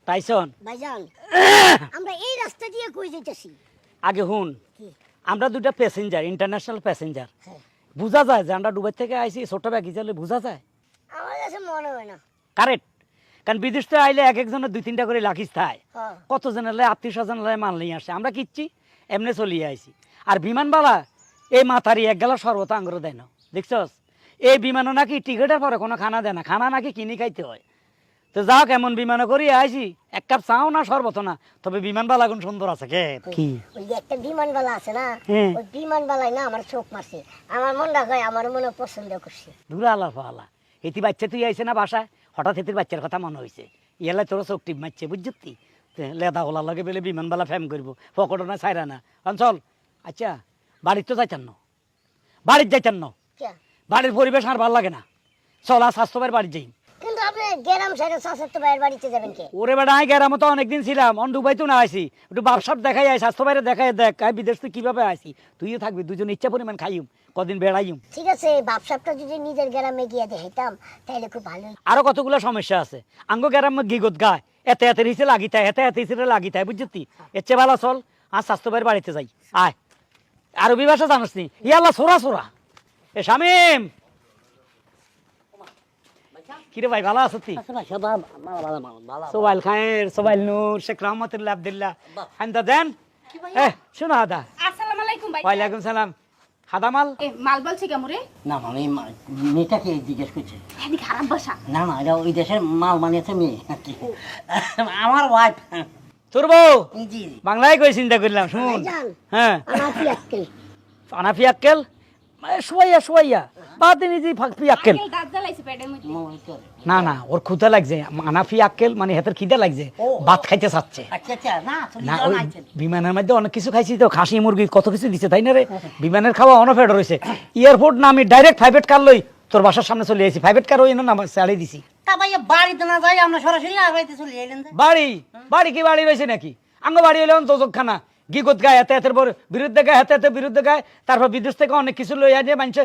Tyson ভাইজান আমরা এই রাস্তা দিয়ে কই যাইতাছি? আগে হুন, কি? আমরা দুটা প্যাসেঞ্জার, ইন্টারন্যাশনাল প্যাসেঞ্জার। হ্যাঁ। বুঝা যায় যে আমরা দুবাই থেকে আইছি, ছোট ব্যাগ হিসাবে বোঝা যায়। আমার কাছে মনে হয় না। কারেক্ট, কারণ বিদেশ থেকে আইলে এক একজনের 2-3টা করে লাখিস থায়, হ্যাঁ। কতজনের আত্মীয় স্বজনের মাল নিয়ে আসে, আমরা কিচ্ছি এমনি চলিয়ে আইছি। আর বিমানবালা এই মাথারি এক গেলা শরবত আঙ্গুর দেয় না, দেখছস? এই বিমানও নাকি টিকিটের পরে কোনো খানা দেয় না, খানা নাকি কিনে খাইতে হয়। তো যাও কেমন বিমানে করি আইছি, এক কাপ চাও না শরবত না, তবে বিমানবালা কোন সুন্দর আছে কে কি। ওই যে একটা বিমানবালা আছে না, হ্যাঁ। ওই বিমানবালাই না আমার চোখ মারছে। আমার মন রাখায় আমার মনে পছন্দ করছে। দূরে আল্লাহ ফালা, এটি বাচ্চা তুই আইছে না বাসায়, হঠাৎ এটির বাচ্চার কথা মনে হয়েছে, ইয়ালে তোর চোখ টিপ মারছে, বুঝছি লেদা ওলার লগে বেলে বিমানবালা ফ্যাম করবো, পকেটও না ছাইরা না অঞ্চল। আচ্ছা বাড়ির তো যাইতেন না, বাড়ির যাইতেন না, কে? বাড়ির পরিবেশ আর ভালো লাগে না, চলা স্বাস্থ্য ভাইয়ের বাড়ি যাই। কিন্তু আপনি গ্রাম সাইডে চাচাতো ভাইয়ের বাড়িতে যাবেন কে? ওরে বেড়া আই গেরামো তো অনেকদিন ছিলাম, অন দুবাই তো না আইসি, একটু বাপসাপ দেখাই আই, স্বাস্থ্য বাইরে দেখাই দেখ আই বিদেশ থেকে কিভাবে আইসি, তুইও থাকবি, দুজন ইচ্ছা পরিমাণ খাইম, কদিন বেড়াইম। ঠিক আছে, বাপসাপটা যদি নিজের গ্রামে গিয়ে দেখাইতাম তাহলে খুব ভালো হতো। আরো কতগুলো সমস্যা আছে, আঙ্গ গেরাম গিগত গায়, এতে এতে হিসেবে লাগিতায়, এতে এতে হিসেবে লাগিতায়, বুঝছি? এর চেয়ে ভালো চল আর স্বাস্থ্য ভাইয়ের বাড়িতে যাই, আয়। আরবি ভাষা জানিস নি, ইয়াল্লা সোরা সোরা। এ শামিম, কিরে ভাই ভালো আছো তুই? সোবাইল খায়ের, সোবাইল নূর, শেখ রহমতুল্লাহ আব্দুল্লাহ হান্দা দেন। এ শোনো হাদা। আসসালামু আলাইকুম ভাই। ওয়ালাইকুম সালাম। হাদা মাল? এ মাল বলছি কেমরে? না মানে মেয়েটাকে জিজ্ঞেস করছে। এদি খারাপ ভাষা। না না, এটা ওই দেশের মাল বানিয়েছে মেয়ে আর কি। আমার ওয়াইফ। তোর বউ? জি জি। বাংলায় কই চিন্তা করলাম, শুন। ভাইজান, হ্যাঁ। আনাফি আক্কেল। আনাফি আক্কেল? শুয়াইয়া শুয়াইয়া বাদ দিন যে ফাঁকপি আক্কেল। আঙ্কেল দাঁত জ্বালাইছে পেটের মধ্যে। না না, ওর ক্ষুধা লাগছে, আনাফি আক্কেল মানে হাতের খিদা লাগছে, ও। ভাত খাইতে চাচ্ছে। আচ্ছা আচ্ছা, না তুমি না জন ওই আইছেন। বিমানের মধ্যে অনেক কিছু খাইছি তো, খাসি মুরগি কত কিছু দিছে, তাই না রে? বিমানের খাওয়া অনফেড রয়েছে, এয়ারপোর্ট না আমি ডাইরেক্ট প্রাইভেট কার লই তোর বাসার সামনে চলে আসি, প্রাইভেট কার ওই না ছাড়িয়ে দিছি। তা ভাইয়া বাড়িতে না যাই আমরা সরাসরি আর বাড়িতে চলে এলেন। বাড়ি বাড়ি কি বাড়ি রয়েছে নাকি? আঙ্গ বাড়ি হলে দোজকখানা, গিগত গায়ে হাতে হাতের বিরুদ্ধে গায়ে, হাতে হাতে বিরুদ্ধে গায়ে, তারপর বিদেশ থেকে অনেক কিছু লইয়া নিয়ে মানুষে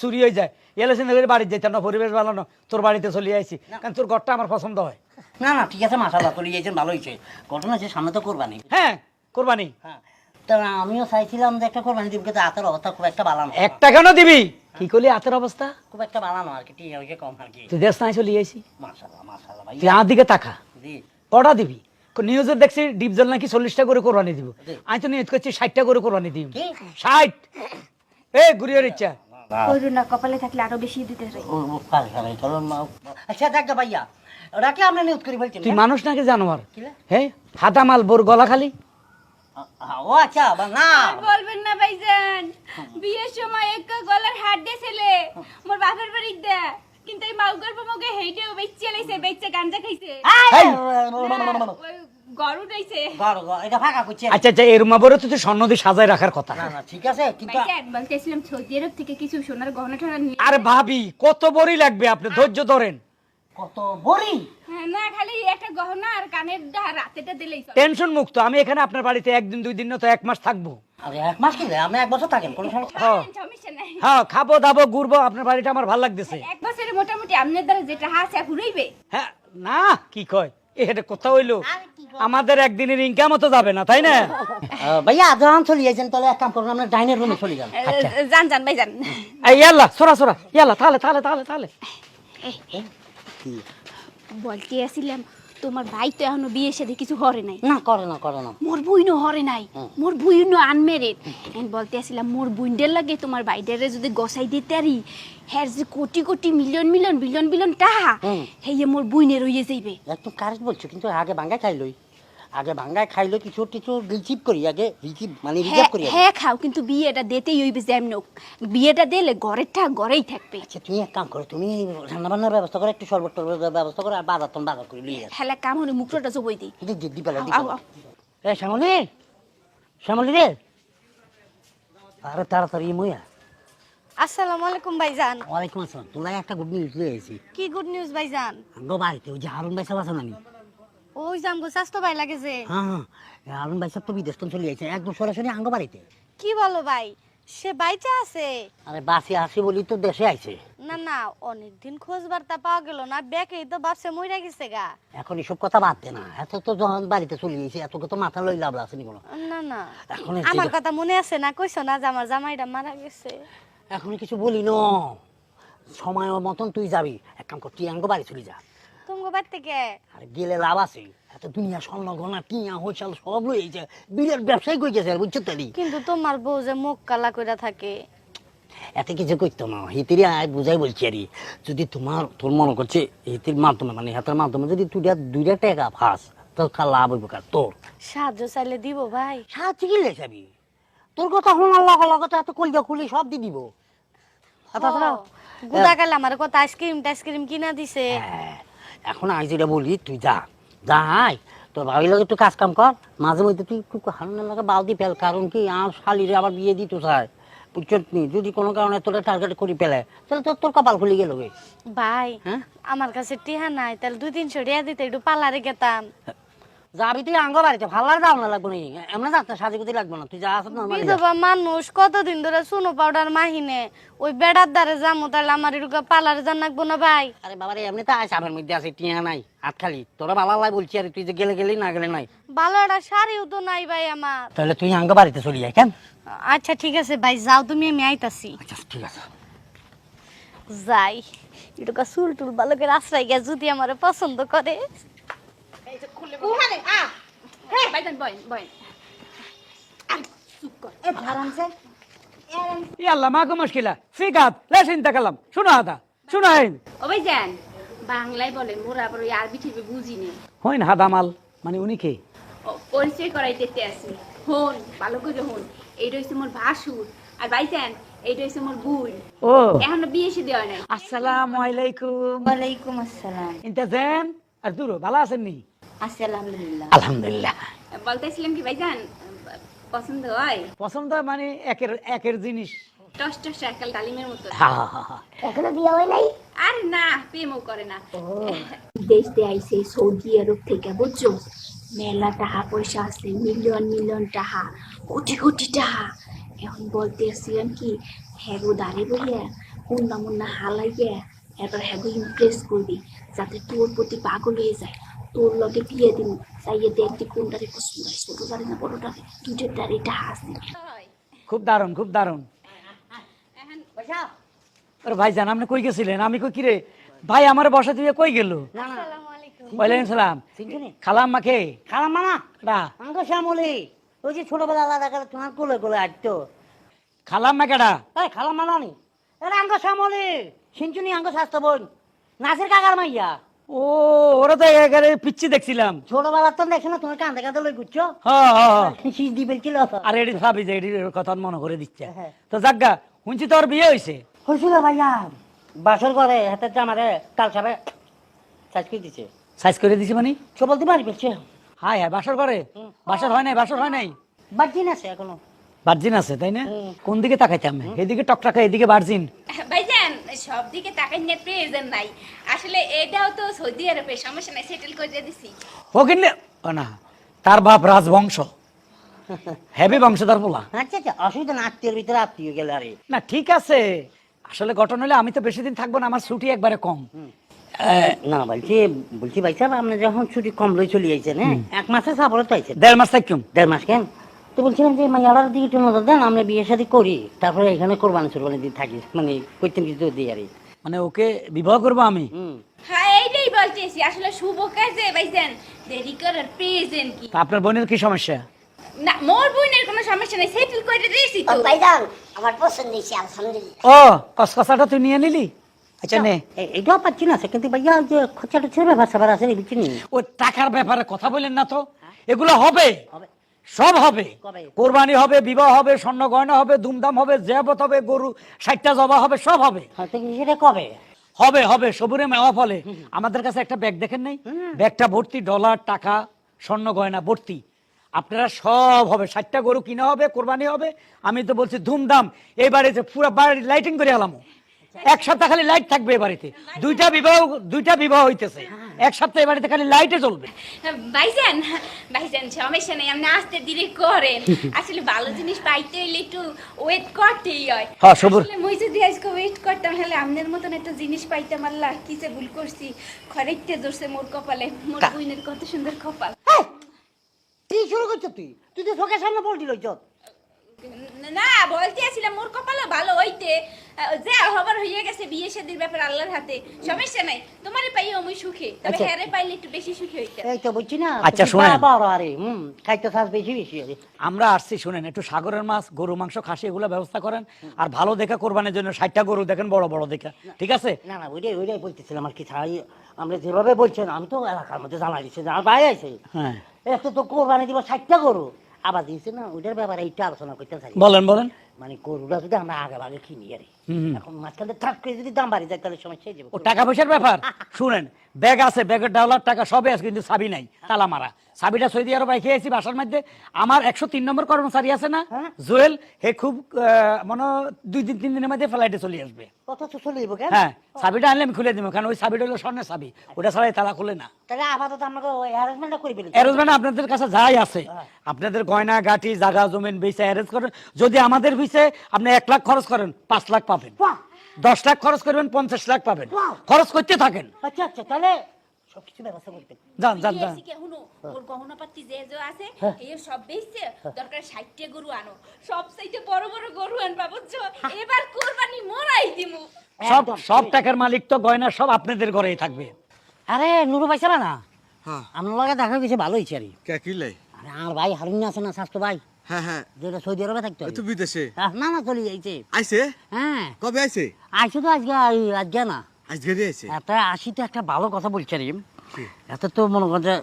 চুরি হয়ে যায়। এলে চিন্তা করে বাড়িতে যেতাম না, পরিবেশ ভালো না, তোর বাড়িতে চলে আইছি, কারণ তোর ঘরটা আমার পছন্দ হয়। না না ঠিক আছে, মাশাআল্লাহ চলে গিয়েছেন, ভালো হয়েছে। ঘটনা হচ্ছে সামনে তো কোরবানি। হ্যাঁ কোরবানি। হ্যাঁ, তা আমিও চাইছিলাম যে একটা কোরবানি দিব, কিন্তু হাতের অবস্থা খুব একটা ভালো না। একটা কেন দিবি? কি করলি হাতের অবস্থা? খুব একটা ভালো না আর কি, ঠিক আছে কম আর কি। তুই দেশ নাই চলে আইছি, মাশাআল্লাহ মাশাআল্লাহ ভাই। তুই আমার দিকে তাকা, জি। কটা দিবি? নিউজে দেখছি ডিপজল নাকি 40টা করে কোরবানি দিব, আমি তো নিউজ করছি 60টা করে কোরবানি দিব। কি? 60? এ ঘুরিয়ে ইচ্ছা। কইরু না, কপালে থাকলে আরো বেশি দিতে পারে। চলো আচ্ছা দেখ ভাইয়া, ওরা কি আমরা নিউজ করে ফেলছি? তুই মানুষ নাকি জানোয়ার? কি রে? হ্যাঁ হাতা মাল বোর গলা খালি। ও আচ্ছা না আর বলবেন না ভাইজান, বিয়ের সময় এক গলার হাত দিয়েছিলে মোর বাপের বাড়িতে দে, কিন্তু এই মাউ গর্ভ মগে হেইটেও বেচে লাইছে, বেচে গাঞ্জা খাইছে, এই! ওই গরু উঠাইছে। এটা ফাঁকা করছে। আচ্ছা আচ্ছা, এর মাবরে তো তুই স্বর্ণ দিয়ে সাজায় রাখার কথা। না না ঠিক আছে, কিন্তু ভাইজান বলতেছিলাম সৌদি আরব থেকে কিছু সোনার গহনা টহনা নিয়ে। আরে ভাবি কত বড়ি লাগবে, আপনি ধৈর্য ধরেন। কত বড়ি? হ্যাঁ, না খালি একটা গহনা আর কানের রাতেটা দিলেই চলে। টেনশন মুক্ত, আমি এখানে আপনার বাড়িতে একদিন 2 দিন না তো 1 মাস থাকবো। আরে 1 মাস কি রে, আপনি 1 বছর থাকেন, কোনো সমস্যা? হ্যাঁ সমস্যা নাই। হ্যাঁ, খাবো দাবো ঘুরবো, আপনার বাড়িটা আমার ভালো লাগতেছে। এক বছরে মোটামুটি আপনার দ্বারা যেটা হাসে ঘুরাইবে। হ্যাঁ না কি কয় এটা কথা হইলো, আমাদের একদিনের ইনকাম তো যাবে না, তাই না? ভাইয়া যখন চলে যাইছেন তাহলে এক কাম করুন, আমরা ডাইনের রুমে চলে যান। জান জান ভাইজান। এই ইয়াল্লা সোরা সোরা ইয়াল্লা, তাহলে তাহলে তাহলে তাহলে বলতে আসিলাম তোমার ভাই তো এখনো বিয়ে সাথে কিছু হরে নাই। না করে না করে না। মোর বুইনো হরে নাই, মোর বুইনো আনমেরিড। এন্ড বলতে আসিলাম মোর বুইন্ডের লাগে তোমার বাইডারে যদি গসাই দিতে পারি, হ্যার যে crore crore million million billion billion টাকা, হেয়ে মোর বুইনের হইয়ে যাইবে। একদম কারেক্ট বলছো, কিন্তু আগে ভাঙ্গায় খাইলই, আগে ভাঙ্গায় খাইলো, কিছু কিছু রিসিভ করি, আগে রিসিভ মানে রিজার্ভ করি। হ্যাঁ খাও, কিন্তু বিয়েটা দিতেই হইবে যেমন হোক। বিয়েটা দিলে ঘরের ঠাক ঘরেই থাকবে। আচ্ছা তুমি এক কাম করো, তুমি রান্না বান্নার ব্যবস্থা করো, একটু শরবত টরবতের ব্যবস্থা করো, আর বাজার তখন বাজার করে নিয়ে যাও। হেলা কাম হলে মুখটা জবই দিই। দিপালা আও, আও। এ শ্যামলি, শ্যামলি রে, আরে তাড়াতাড়ি মুইয়া। আসসালামু আলাইকুম ভাইজান। ওয়ালাইকুম আসসালাম। তোমরা একটা গুড নিউজ লিয়ে এসেছি। কি গুড নিউজ ভাইজান? আঙ্গো বাড়িতে ওই যে হারুন ভাই সাহেব আছেন, আমি ওই জামগো স্বাস্থ্য ভাই লাগে যে। হ্যাঁ হ্যাঁ, হারুন ভাই সাহেব তো বিদেশ থেকে চলে যাইছে, একদম সরাসরি আঙ্গো বাড়িতে। কি বলো ভাই? সে বাইচা আছে? আরে বাসে আসি বলি তো দেশে আইছে। না না, অনেকদিন খোঁজ বার্তা পাওয়া গেল না, ব্যাকেই তো বাসে মইরা গেছে গা। এখন এসব কথা বাদ দে না, এত তো যখন বাড়িতে চলে গেছে এত কথা মাথা লই লাভ আছে নি কোনো। না না, এখন আমার কথা মনে আছে না? কইছো না যে আমার জামাইটা মারা গেছে? এখন কিছু বলি ন, সময় মতন তুই যাবি, এক কাম কর টিয়াঙ্গ বাড়ি চলে যা। তোমার বাড়ি থেকে? আরে গেলে লাভ আছে, এত দুনিয়া স্বর্ণ গনা টিয়া হইছাল সব লই এইছে, বিরাট ব্যবসায়ী কই গেছে বুঝছো তালি। কিন্তু তোমার বউ যে মুখ কালা কইরা থাকে। এত কিছু করতো না, হিতিরি আয় বুঝাই বলছি আরে, যদি তোর মনে করছে হিতির মাধ্যমে মানে হাতের মাধ্যমে যদি তুই দুইটা টাকা ফাস তোর লাভ হইব কার তোর। সাহায্য চাইলে দিব ভাই? সাহায্য কি লেখাবি, তোর কথা শোনার লগে লগে তো এত কলজা খুলি সব দি দিব। গুদা কালে আমার কথা আইসক্রিম টাইসক্রিম কিনা দিছে। এখন আই যেটা বলি তুই যা যাই, তোর ভাবি লাগে একটু কাজ কাম কর, মাঝে মধ্যে তুই একটু হারানোর লাগে বালদি ফেল, কারণ কি আমার শালিরে আবার বিয়ে দিত চায় বুঝছত নি, যদি কোনো কারণে তোরা টার্গেট করি পেলে তাহলে তোর কপাল খুলে গেল। ভাই হ্যাঁ আমার কাছে টিহা নাই, তাহলে 2-300 টাকা দিতে একটু পার্লারে গেতাম। যাবি তুই আঙ্গ বাড়িতে ভালো যাও না লাগবো নি, এমনি যাস না সাজিগুতি লাগবো না, তুই যা আসত না বিধবা মানুষ কতদিন ধরে সুনো পাউডার মাহিনে, ওই বেড়ার দ্বারে যামু, তাহলে আমার এরকম পার্লারে যান লাগবো না ভাই? আরে বাবারে এমনি তো আয় সাপের মধ্যে আছে, টিয়া নাই হাত খালি, তোরা ভালো লাই বলছি আরে, তুই যে গেলে গেলি না গেলে নাই। ভালো একটা শাড়িও তো নাই ভাই আমার। তাহলে তুই আঙ্গ বাড়িতে চলি যাই কেন? আচ্ছা ঠিক আছে ভাই, যাও তুমি, আমি আইতাছি। আচ্ছা ঠিক আছে। যাই এটুকা চুল টুল ভালো করে আশ্রয় গিয়া যদি আমার পছন্দ করে। ভাইজান বয়েন বয়েন। ইয়াল্লা মাগো মুশকিলা ফিকাত লেশ ইনতা কালাম শুনো আদা শুনো আইন ও ভাইজান, বাংলায় বলেন, মোরা আবার ওই আরবি ঠিকই বুঝি না। হইন হাদামাল মানে উনি কে? পরিচয় করাইতে আসি, হন ভালো করে হন। এইটা হচ্ছে মোর ভাসুর, আর ভাইজান এইটা হচ্ছে মোর বোন। ও এখনো বিয়ে শাদী হয় নাই। আসসালামু আলাইকুম। ওয়ালাইকুম আসসালাম। ইনতা জেন আর দূর ভালো আছেন নি? আছি আলহামদুলিল্লাহ। আলহামদুলিল্লাহ। বলতেছিলাম কি ভাইজান, পছন্দ হয়? পছন্দ মানে একের জিনিস। টস টস একাল ডালিমের মতো। এখনো বিয়ে হয় নাই? আর না, প্রেমও করে না। দেশ দিয়ে আইছে সৌদি আরব থেকে, বুঝছো? মেলা টাকা পয়সা আছে, মিলিয়ন মিলিয়ন টাকা, কোটি কোটি টাকা। এখন বলতে আসছিলাম কি, হ্যাগো দাঁড়ে বইয়া মুন্না মুন্না হালাইয়া এবার হ্যাগো ইমপ্রেস করবি, যাতে তোর প্রতি পাগল হয়ে যায়। তোর লগে বিয়ে দিন, চাইয়ে দেখতে কোনটারে পছন্দ হয়, ছোট দাঁড়ি না বড় দাঁড়ি, দুটোর দাঁড়ি টাকা আছে। খুব দারুণ খুব দারুণ। আরে ভাই জান আপনি কই গেছিলেন? আমি কই কিরে ভাই আমার বসা দিয়ে কই গেল? না না ওয়ালাইকুম সালাম। চিনছিনি? খালাম মাকে খালাম মামা রা আঙ্গ শ্যামলি, ওই যে ছোটবেলা আলাদা করে তোমার কোলে কোলে আসতো। খালাম মাকেডা? এই খালাম মামা নি, এরা আঙ্গ শ্যামলি সিনচুনি আঙ্গ স্বাস্থ্য বোন নাচের কাকার মাইয়া। ও ওরা তো একেবারে পিচ্ছি দেখছিলাম। ছোটবেলা তো দেখছো না তোমার কান্দে কান্দে লই ঘুরছো, হ্যাঁ হ্যাঁ শীষ দি বলছিল। আর এটি ভাবি যে এটির কথা মনে করে দিচ্ছে। হ্যাঁ। তো যাজ্ঞা শুনছি তোর বিয়ে হয়েছে? হয়েছিল ভাইয়া, বাসর করে হাতে জামারে কাল সাবে সাজ করে দিছে। সাইজ করে দিছি মানে? সে বলতে পারি বলছে হাই হ্যাঁ বাসর করে? বাসর হয় নাই বাসর হয় নাই? বার্জিন আছে এখনো। ভার্জিন আছে তাই না? কোন দিকে তাকাইতাম? এদিকে টকটাকা এদিকে ভার্জিন। ভাইজান সব দিকে টাকা নিয়ে প্রয়োজন নাই, আসলে এটাও তো সৌদি আরবে, সমস্যা নাই, সেটেল করে দিছি। ও কিনে ও না, তার বাপ রাজবংশ, হেভি বংশধর পোলা। আচ্ছা আচ্ছা অসুবিধা না, আত্মীয়ের ভিতরে আত্মীয় গেলে আরে। না ঠিক আছে, আসলে ঘটনা হলে আমি তো বেশি দিন থাকবো না, আমার ছুটি একবারে কম। না বলছি ভাই সাহেব আপনি যখন ছুটি কম লই চলে যাইছেন, হ্যাঁ 1 মাসে সাবলে তো আইছেন। 1.5 মাস থাকুম। 1.5 মাস কেন? তো বলছিলাম যে মাইয়ালার দিকে একটু নজর দেন, আমরা বিয়ে শাদী করি, তারপরে এখানে কোরবানি চুরবানি দিন থাকি, মানে কইতেন কিছু দিই আরে। মানে ওকে বিবাহ করবো আমি? হ্যাঁ এইটাই বলতেছি, আসলে শুভ কাজে ভাইজান দেরি করার প্রয়োজন কি? তা আপনার বোনের কি সমস্যা? না মোর বোনের কোনো সমস্যা নাই, সেটেল করে দিয়েছি ও তো। ভাইজান আমার পছন্দ হয়েছে আলহামদুলিল্লাহ। ও কসকসাটা তুই নিয়ে নিলি? আচ্ছা নে। এটাও পাচ্ছি না আছে, কিন্তু ভাইয়া যে খরচা টরচার ব্যাপার স্যাপার আছে বুঝছেন। ওই টাকার ব্যাপারে কথা বলেন না তো, এগুলো হবে হবে। সব হবে। কবে? কোরবানি হবে, বিবাহ হবে, স্বর্ণ গয়না হবে, ধুমধাম হবে, জেবত হবে, গরু 60টা জবা হবে, সব হবে। হয়তো সেটা কবে হবে হবে সবুরে মেওয়া ফলে। আমাদের কাছে একটা ব্যাগ দেখেন নাই? ব্যাগটা ভর্তি ডলার টাকা স্বর্ণ গয়না ভর্তি। আপনারা সব হবে, 60টা গরু কিনা হবে, কোরবানি হবে। আমি তো বলছি ধুমধাম, এই বাড়িতে পুরো বাড়ি লাইটিং করে এলাম। এক সপ্তাহ খালি লাইট থাকবে এ বাড়িতে। দুইটা বিবাহ হইতেছে, এক সপ্তাহ এ বাড়িতে খালি লাইটে জ্বলবে। ভাইজান ভাইজান সমস্যা নেই, আপনি আস্তে ধীরে করেন। আসলে ভালো জিনিস পাইতে হইলে একটু ওয়েট করতেই হয়। হ্যাঁ সবুর। আসলে মই যদি আজকে ওয়েট করতাম তাহলে আপনার মতন একটা জিনিস পাইতাম। আল্লাহ কি যে ভুল করছি, খরাইতে ধরছে মোর কপালে। মোর বুইনের কত সুন্দর কপাল। কি শুরু করছো তুই? তুই তো চোখের সামনে পল্টি লইছ। না বলতে আসছিলাম মোর কপালে ভালো হইতে, যে হবার হইয়া গেছে, বিয়ে শাদীর ব্যাপার আল্লাহর হাতে, সমস্যা নাই। তোমারে পাইও আমি সুখে, তবে আচ্ছা। হেরে পাইলে একটু বেশি সুখী হইতে। এই তো বলছি না। আচ্ছা, শোনেন। আরে খাইতে চাস বেশি বেশি আরে। আমরা আসছি, শুনেন, একটু সাগরের মাছ, গরু মাংস, খাসি এগুলো ব্যবস্থা করেন। আর ভালো দেখা কোরবানির জন্য 60টা গরু দেখেন, বড় বড় দেখা, ঠিক আছে? না না, ওইটাই বলতেছিলাম আর কি। আমরা যেভাবে বলছেন, আমি তো এলাকার মধ্যে জানা দিচ্ছি যে আমার ভাই আছে, হ্যাঁ একটু তো কোরবানি দিব 60টা গরু। আবার দিয়েছে না, ওইটার ব্যাপারে এইটা আলোচনা করতে চাই। বলেন। মানে গরুটা যদি আমরা আগে ভাগে কিনি আরে, এখন মাঝখানে ঠাক করে যদি দাম বাড়ি যায় তাহলে সমস্যা হয়ে যাবে। ও টাকা পয়সার ব্যাপার। শুনেন, ব্যাগ আছে, ব্যাগের ডলার টাকা সবই আছে, কিন্তু চাবি নাই, তালা মারা। চাবিটা সৌদি আরব রেখে এসেছি বাসার মধ্যে। আমার 103 নম্বর কর্মচারী আছে না, জুয়েল, হে খুব মনে 2-3 দিনের মধ্যে ফ্লাইটে চলে আসবে। কত তো চলে যাবো কেন? হ্যাঁ, চাবিটা আনলে আমি খুলে দিব, কারণ ওই চাবিটা হলো স্বর্ণের চাবি, ওটা ছাড়াই তালা খুলে না। তাহলে আপাতত আমাকে অ্যারেঞ্জমেন্টটা করে ফেলি। অ্যারেঞ্জমেন্ট আপনাদের কাছে যাই আছে, আপনাদের গয়না গাটি, জায়গা জমিন বেচে অ্যারেঞ্জ করেন। যদি আমাদের বিচে আপনি 1 লাখ খরচ করেন, 5 লাখ পাবেন। 10 লাখ খরচ করবেন, 50 লাখ পাবেন। খরচ করতে থাকেন। আচ্ছা আচ্ছা, তাহলে সবকিছু ব্যবস্থা করবেন। যান। বিয়ে শিখে হুনো, ওর গহনাপাতি যে আছে এই সব বেচছে, দরকার 60টা গরু আনো, সবচাইতে বড় বড় গরু আনবা, বুঝছো? এবার কুরবানি মোরাই দিমু। সব টাকার মালিক তো গয়না সব আপনাদের ঘরেই থাকবে। আরে নুরু পাইছে না? হ্যাঁ আপনার লগে দেখা গেছে, ভালো হয়েছে আরে। কে কিলাই? আরে আমার ভাই হারুন আছে না, স্বাস্থ্য ভাই, হ্যাঁ যেটা সৌদি আরবে থাকতো। তুই বিদেশে না না, চলে যাইছে। আইছে? হ্যাঁ কবে আইছে? আইসো তো আজকে, আজকে না, আজকে আইছে? এত আসিতে একটা ভালো কথা বলছে রে। এত তো মনে করেন যে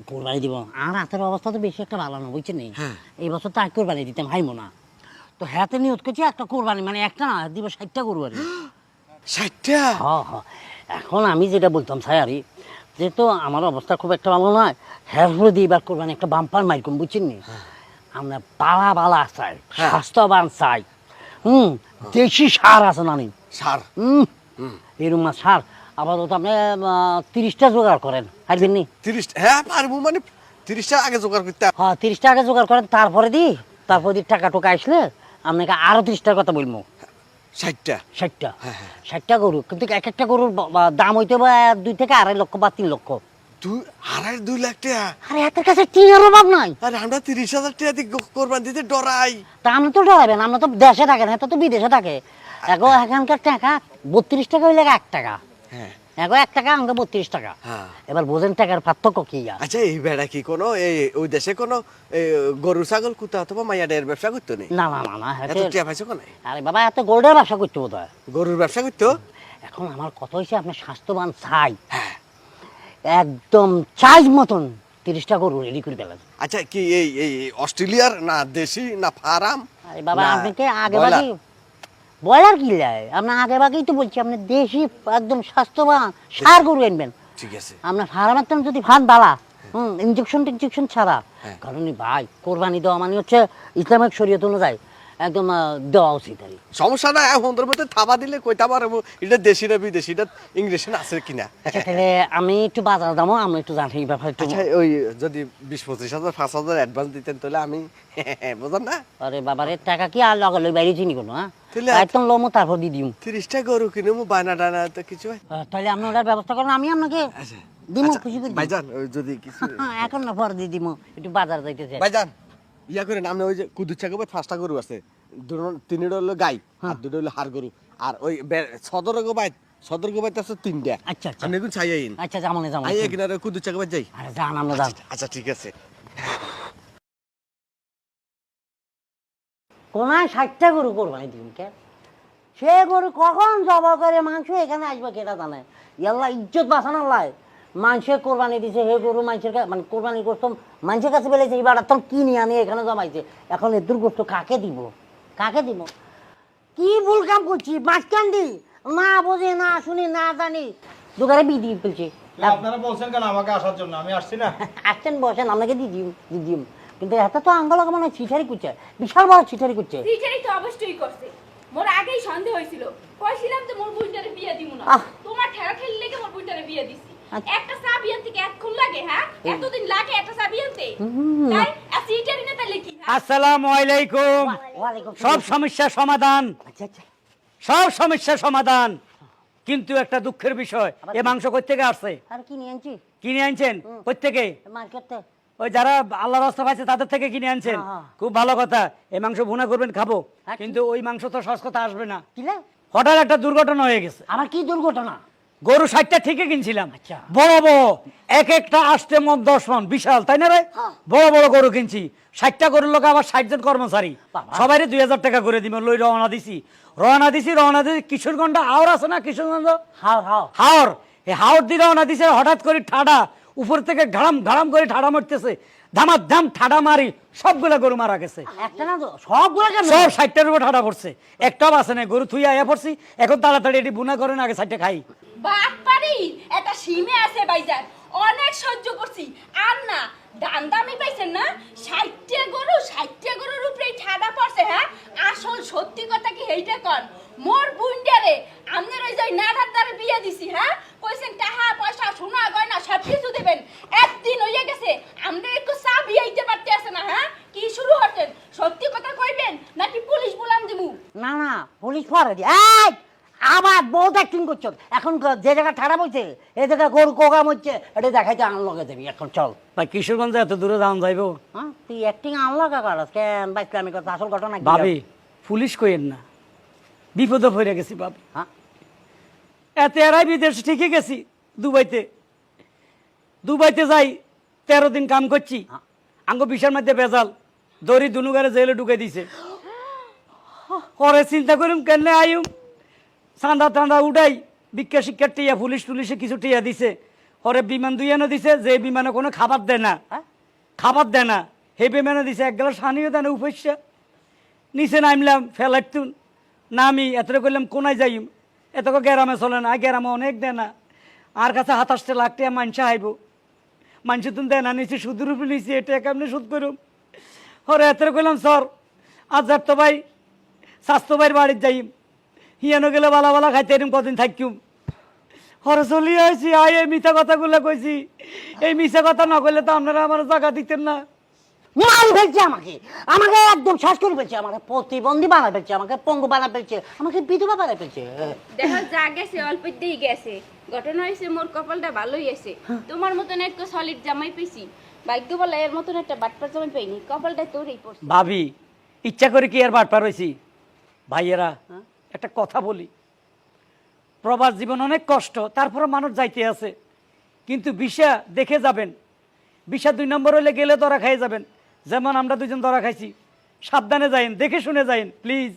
কোরবানি দিব, আর হাতের অবস্থা তো বেশি একটা ভালো না, বুঝছেন নি? হ্যাঁ। এই বছর তো এক কোরবানি দিতাম, হাইমো না। তো হাতে নিয়ত করছি একটা কোরবানি, মানে একটা না, দিব 60টা গরু আর। 60টা? হ্যাঁ। এখন আমি যেটা বলতাম স্যার, যেহেতু আমার অবস্থা খুব একটা ভালো নয়, হ্যাঁ দিয়ে এবার কোরবানি একটা বাম্পার মাইকম, বুঝছেন নি? আমরা বালা চাই, স্বাস্থ্যবান চাই। দেশি সার আছে না? সার? এরকম সার আপাতত আপনি 30টা জোগাড় করেন, পারবেন নি? 30? হ্যাঁ পারবো, মানে 30টা আগে জোগাড় করতে। হ্যাঁ 30টা আগে জোগাড় করেন, তারপরে টাকা টোকা আসলে আপনাকে আরো 30টার কথা বলবো। 60টা? 60টা গরু, কিন্তু এক একটা গরুর দাম হইতে বা 2 থেকে 2.5 লক্ষ বা 3 লক্ষ। 2 লাখ টাকা? আরে হাতের কাছে টিনের অভাব নাই। আরে আমরা 30,000 টাকা দিয়ে কোরবানি দিতে ডরাই। তা আপনি তো ডরাবেন, আমরা তো দেশে থাকেন, হ্যাঁ তো বিদেশে থাকে। এখানকার টাকা 32 টাকা হইলে 1 টাকা, হ্যাঁ 1 টাকা আমাকে 32 টাকা। হ্যাঁ। এবার বোঝেন টাকার পার্থক্য কি? আচ্ছা এই বেড়া কি কোনো ওই দেশে কোনো গরু ছাগল কুতা অথবা মাইয়াডের ব্যবসা করতো নি? না, এত টাকা পাইছো কোন? আরে বাবা, এত গোল্ডের ব্যবসা করতে বোধ হয়। গরুর ব্যবসা করতো? এখন আমার কথা হয়েছে, আপনি স্বাস্থ্যবান চাই, একদম চাইজ মতন 30টা গরু রেডি করে ফেলেন। আচ্ছা কি এই অস্ট্রেলিয়ার না দেশি না ফার্ম? আরে বাবা, আপনাকে আগে ভাগে বয়লার কি লাই, আপনার আগে ভাগেই তো বলছি, আপনি দেশি একদম স্বাস্থ্যবান সার গরু আনবেন। ঠিক আছে। আপনার ফার্মের তো যদি ফান বালা, ইঞ্জেকশন ছাড়া। কারণ ভাই, কোরবানি দেওয়া মানে হচ্ছে ইসলামিক শরীয়ত অনুযায়ী একদম দেওয়া উচিত আর। সমস্যা নাই, এখন মধ্যে থাবা দিলে কইতা পারবো এটা দেশি না বিদেশি, এটা ইংলিশে আছে কিনা। আচ্ছা তাহলে আমি একটু বাজার দামও আমরা একটু জানি এই ব্যাপারে একটু। আচ্ছা ওই যদি 20-25,000 5,000 অ্যাডভান্স দিতেন তাহলে আমি বুঝলাম না। আরে বাবারে, টাকা কি আর লগে লই বাইরে চিনি কোনো? হ্যাঁ তাহলে একদম লমো, তারপর দিয়ে দিম। 30টা গরু কিনবো, বায়না ডানা তো কিছু হয়। তাহলে আপনি ওটার ব্যবস্থা করেন, আমি আপনাকে দিমু, খুশি করে দিমু। ভাইজান ওই যদি কিছু এখন না, পরে দিয়ে দিমু, একটু বাজার যাইতেছে। ভাইজান ইয়া করেন, আপনি ওই যে কুদুর চাকবে 5টা গরু আছে, 3টা হলো গাই আর 2টা হলো হাড় গরু, আর ওই সদর গোবাইতে আছে 3টা। আচ্ছা। আপনি এখন চাই আইন। আচ্ছা, যেমন আই কিনারে কুদুর চাকবে যাই। আরে যান, আমরা যান। আচ্ছা ঠিক আছে। কোনায় 60টা গরু কোরবানি দিন কে? সে গরু কখন জবা করে মাংস এখানে আসবে কেটা জানে? ইয়াল্লা ইজ্জত বাঁচানোর লাই মানুষের কোরবানি দিছে, হে গরু মানুষের মানে কোরবানি করতো মানুষের কাছে বেড়েছে, এবার তখন কিনে আনি এখানে জমাইছে। এখন এদুর গোস্ত কাকে দিব? কি ভুল কাম করছি? মাঝখান দি না বোঝে, না শুনি, না জানি, দোকানে বিধি ফেলছে। আপনারা বলছেন কেন আমাকে আসার জন্য? আমি আসছি না। আসছেন, বসেন, আপনাকে দিদিম। কিন্তু এত তো আঙ্গল মানে ছিটারি করছে, বিশাল বড় ছিটারি করছে। সিটারি তো অবশ্যই করছে, মোর আগেই সন্দেহ হয়েছিল কইছিলাম যে মোর বুইনটারে বিয়ে দিমু না আহ। তোমার ঠেলা ঠেলি লেগে মোর বুইনটারে বিয়ে দিছি আচ্ছা। একটা চা বিয়ে থেকে এতক্ষণ লাগে হ্যাঁ এতদিন লাগে একটা চা বিয়েতে তাই আছি ইটারি না তাইলে কি হ্যাঁ? আসসালামু আলাইকুম। ওয়ালাইকুম সব সালাম। সমস্যার সমাধান, আচ্ছা আচ্ছা সব সমস্যার সমাধান। কিন্তু একটা দুঃখের বিষয়, আবার এ কি? মাংস কই থেকে আসছে? আর কি নিয়ে আনছি কিনে আনছেন কই থেকে? মার্কেটে ওই যারা আল্লাহ রাস্তা পাইছে তাদের থেকে কিনে আনছেন। হ্যাঁ। খুব ভালো কথা, এই মাংস ভুনা করবেন খাবো, হ্যাঁ, কিন্তু ওই মাংস তো সস্তা আসবে না। কিলে হঠাৎ একটা দুর্ঘটনা হয়ে গেছে। আমার কি দুর্ঘটনা? গরু 60টা ঠিকই কিনছিলাম, আচ্ছা। বড় বড় এক একটা আসতে মন 10 মন, বিশাল তাই না রে? হ্যাঁ। বড় বড় গরু কিনছি, 60টা গরুর লোক আবার 60 জন কর্মচারী, বাবা। সবাই 2000 টাকা করে দিব। লই রওনা দিছি কিশোরগঞ্জ হাওর আছে না, কিশোরগঞ্জ হাও হাও হাওর, এই হাওর দিয়ে রওনা দিছে। হঠাৎ করে ঠাডা উপর থেকে ঘাড়াম ঘাড়াম করে ঠাডা মারতেছে, ধামার ধাম ঠাডা মারি সবগুলা গরু মারা গেছে। একটা না তো সবগুলো কেন? সব 60টার উপর ঠাডা পড়ছে, একটাও আছে না। গরু থুই আয়া পড়ছি, এখন তাড়াতাড়ি এটি বুনা করেন, আগে 60টা খাই। বাপ পারি একটা সীমে আছে ভাইজান, অনেক সহ্য করছি আর না। দান দামি পাইছেন না, 60টা গরুর উপরেই ঠাডা পড়ছে হ্যাঁ। আসল সত্যি কথা কি এইটা কন, মোর বুইন্ডারে আমনের ওই যে নাড়ার দ্বারা বিয়ে দিছি হ্যাঁ। কইছেন টাকা পয়সা সোনা গয়না সব কিছু দেবেন, একদিন হইয়া গেছে আমনের একটু চা বিয়াইতে পারতে আছে না হ্যাঁ। কি শুরু হচ্ছেন, সত্যি কথা কইবেন নাকি পুলিশ বলাম দিমু? না না পুলিশ পরে দি আবার বহুত অ্যাক্টিং করছো এখন। যে জায়গা ঠাড়া বলছে এই জায়গা গরু কোগাম হচ্ছে, এটা দেখাইতে আনলগে দেবি এখন চল। ভাই কিশোরগঞ্জে এত দূরে দাম যাইবো? হ্যাঁ তুই অ্যাক্টিং আনলগা করাস কেন? বাইসলে আমি কথা আসল ঘটনা কি? ভাবি পুলিশ কইেন না, বিপদে পড়ে গেছি ভাবি। হ্যাঁ এত এরাই বিদেশ ঠিকই গেছি, দুবাইতে যাই 13 দিন কাম করছি, আঙ্গ বিশার মধ্যে বেজাল দড়ি দুনুগারে জেলে ঢুকে দিছে। পরে চিন্তা করুম কেন আইম, চাঁদা টান্দা উঠাই, ভিক্ষা শিক্ষার টিয়া পুলিশে কিছু টিয়া দিছে। পরে বিমান দুইয়ানো দিছে, যে বিমানে কোনো খাবার দেয় না, হে বিমানে দিছে 1 গ্লাস পানিও দেয় না। উপস্যা নিচে নামলাম, ফেলাইতুন নামি এত করলাম কোনায় যাইম, এত গ্যারামে চলে না, গ্যারামে অনেক দেয় না। আর কাছে 27 লাখ টাকা মানুষ আইব, মানুষ তুমি দেয় না, নিচে সুদের উপরে নিচে এটা কেমনি সুদ করুম। হরে এত করলাম সর আজ যার তো ভাই স্বাস্থ্য ভাইয়ের বাড়ির যাইম, হিয়ানো গেলে বালা বালা খাইতে এরম কদিন থাকিম। হরে চলি আইছি, আই এই মিথ্যা কথাগুলো কইছি, এই মিথ্যা কথা না কইলে তো আপনারা আমার জায়গা দিতেন না। মাল ফেলছে আমাকে, আমাকে একদম শ্বাস করে ফেলছে, আমাকে প্রতিবন্ধী বানা ফেলছে, আমাকে পঙ্গু বানা ফেলছে, আমাকে বিধবা বানা ফেলছে। দেখো যা গেছে অল্প দিয়ে গেছে, ঘটনা হয়েছে মোর কপালটা ভালোই আছে। তোমার মতন একটা সলিড জামাই পেয়েছি, ভাগ্য বলে এর মতন একটা বাটপার জামাই পাইনি, কপালটা তোরই পড়ছে। ভাবি ইচ্ছা করে কি আর বাটপার হয়েছি? ভাইয়েরা একটা কথা বলি, প্রবাস জীবন অনেক কষ্ট, তারপরে মানুষ যাইতে আছে, কিন্তু বিষা দেখে যাবেন। বিষা 2 নম্বর হলে গেলে ধরা খাই যাবেন, যেমন আমরা 2জন ধরা খাইছি। সাবধানে যাইন, দেখে শুনে যাইন প্লিজ।